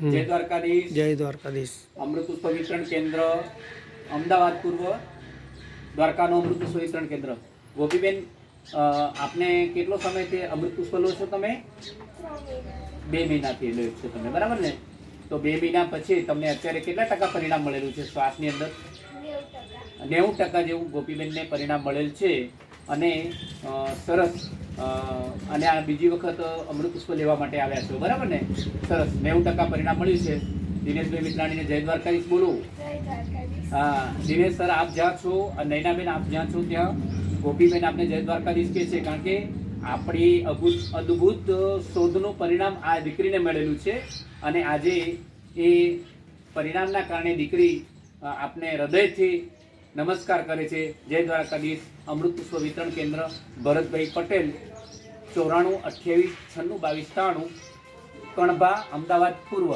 જય દ્વારકાધીશ. જય દ્વારકાધીશ. અમૃત પુષ્પ વિતરણ કેન્દ્ર અમદાવાદ પૂર્વ દ્વારકાનું અમૃત પુષ્પ વિતરણ કેન્દ્ર. ગોપીબેન, આપને કેટલો સમયથી અમૃત પુષ્પ લો છો તમે? 2 મહિનાથી લો છો તમે, બરાબર ને? તો 2 મહિના પછી તમને અત્યારે કેટલા ટકા પરિણામ મળેલું છે શ્વાસની અંદર? 90% જેવું ગોપીબેનને પરિણામ મળેલ છે. અને સરસ. અને આ બીજી વખત અમૃત પુષ્પ લેવા માટે આવ્યા છો, બરાબર ને? સરસ, 90% પરિણામ મળ્યું છે. દિનેશભાઈ મિત્રાણીને જય દ્વારકાધીશ બોલો. હા દિનેશ સર, આપ જ્યાં છો, નૈનાબેન આપ જ્યાં છો ત્યાં ગોપીબેન આપને જય દ્વારકાધીશ કહે છે, કારણ કે આપણી અદ્ભુત શોધનું પરિણામ આ દીકરીને મળેલું છે. અને આજે એ પરિણામના કારણે દીકરી આપને હૃદયથી નમસ્કાર કરે છે. જય દ્વારકાધીશ. અમૃત પુષ્પ વિતરણ કેન્દ્ર, ભરતભાઈ પટેલ, 94 28 96 22 93, કણભા, અમદાવાદ પૂર્વ.